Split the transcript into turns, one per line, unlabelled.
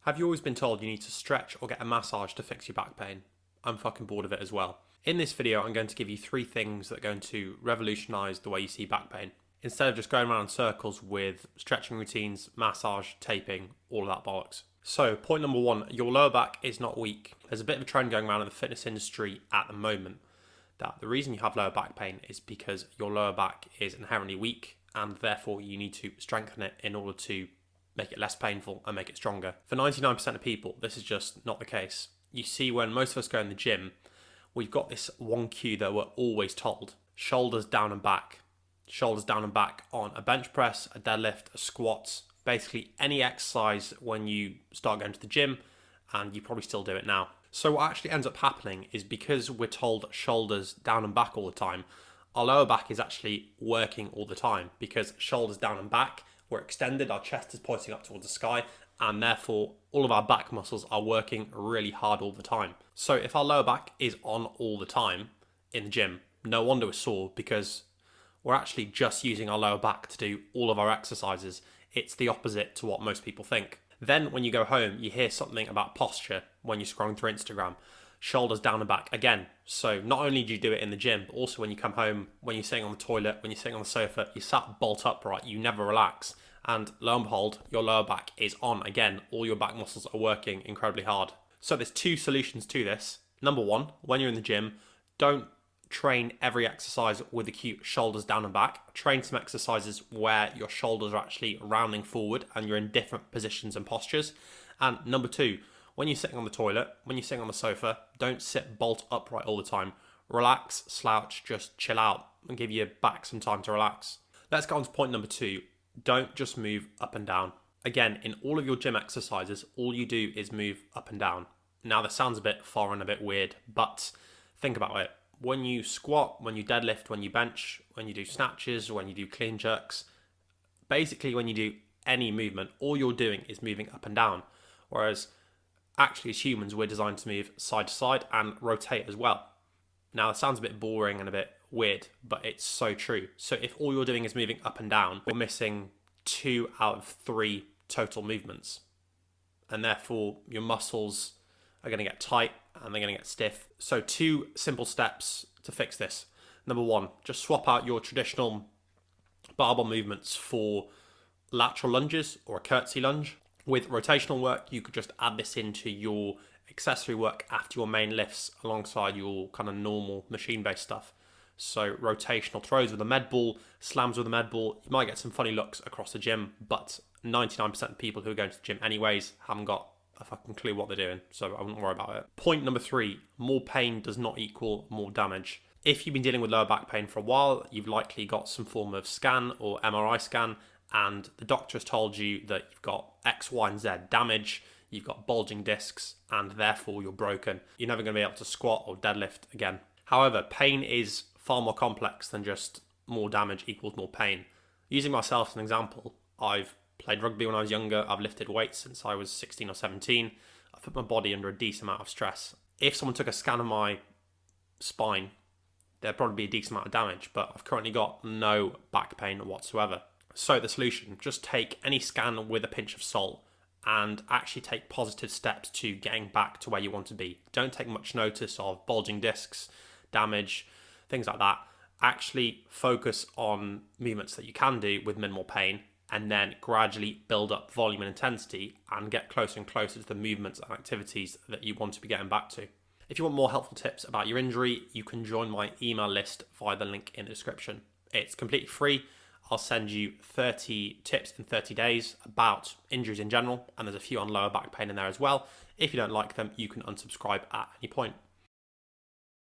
Have you always been told you need to stretch or get a massage to fix your back pain? I'm fucking bored of it as well. In this video, I'm going to give you 3 things that are going to revolutionise the way you see back pain. Instead of just going around in circles with stretching routines, massage, taping, all of that bollocks. So, point number 1, your lower back is not weak. There's a bit of a trend going around in the fitness industry at the moment that the reason you have lower back pain is because your lower back is inherently weak and therefore you need to strengthen it in order to make it less painful and make it stronger. For 99% of people, this is just not the case. You see, when most of us go in the gym, we've got this one cue that we're always told: shoulders down and back. Shoulders down and back on a bench press, a deadlift, a squat, basically any exercise when you start going to the gym, and you probably still do it now. So what actually ends up happening is, because we're told shoulders down and back all the time, our lower back is actually working all the time, because shoulders down and back, we're extended, our chest is pointing up towards the sky, and therefore all of our back muscles are working really hard all the time. So if our lower back is on all the time in the gym, no wonder we're sore, because we're actually just using our lower back to do all of our exercises. It's the opposite to what most people think. Then when you go home, you hear something about posture when you're scrolling through Instagram. Shoulders down and back again. So not only do you do it in the gym, but also when you come home, when you're sitting on the toilet, when you're sitting on the sofa, you sat bolt upright, you never relax. And lo and behold, your lower back is on again. All your back muscles are working incredibly hard. So there's 2 solutions to this. Number 1, when you're in the gym, don't train every exercise with acute shoulders down and back. Train some exercises where your shoulders are actually rounding forward and you're in different positions and postures. And number 2, when you're sitting on the toilet, when you're sitting on the sofa, don't sit bolt upright all the time. Relax, slouch, just chill out and give your back some time to relax. Let's go on to point number 2. Don't just move up and down. Again, in all of your gym exercises, all you do is move up and down. Now, this sounds a bit foreign, a bit weird, but think about it. When you squat, when you deadlift, when you bench, when you do snatches, when you do clean jerks, basically when you do any movement, all you're doing is moving up and down. Whereas actually, as humans, we're designed to move side to side and rotate as well. Now, it sounds a bit boring and a bit weird, but it's so true. So if all you're doing is moving up and down, you're missing 2 out of 3 total movements. And therefore, your muscles are going to get tight and they're going to get stiff. So 2 simple steps to fix this. Number 1, just swap out your traditional barbell movements for lateral lunges or a curtsy lunge. With rotational work, you could just add this into your accessory work after your main lifts alongside your kind of normal machine-based stuff. So rotational throws with a med ball, slams with a med ball. You might get some funny looks across the gym, but 99% of people who are going to the gym anyways haven't got a fucking clue what they're doing, so I wouldn't worry about it. Point number 3, more pain does not equal more damage. If you've been dealing with lower back pain for a while, you've likely got some form of scan or MRI scan, and the doctor has told you that you've got X, Y, and Z damage, you've got bulging discs, and therefore you're broken. You're never going to be able to squat or deadlift again. However, pain is far more complex than just more damage equals more pain. Using myself as an example, I've played rugby when I was younger, I've lifted weights since I was 16 or 17, I've put my body under a decent amount of stress. If someone took a scan of my spine, there'd probably be a decent amount of damage, but I've currently got no back pain whatsoever. So the solution, just take any scan with a pinch of salt and actually take positive steps to getting back to where you want to be. Don't take much notice of bulging discs, damage, things like that. Actually focus on movements that you can do with minimal pain, and then gradually build up volume and intensity and get closer and closer to the movements and activities that you want to be getting back to. If you want more helpful tips about your injury, you can join my email list via the link in the description. It's completely free. I'll send you 30 tips in 30 days about injuries in general, and there's a few on lower back pain in there as well. If you don't like them, you can unsubscribe at any point.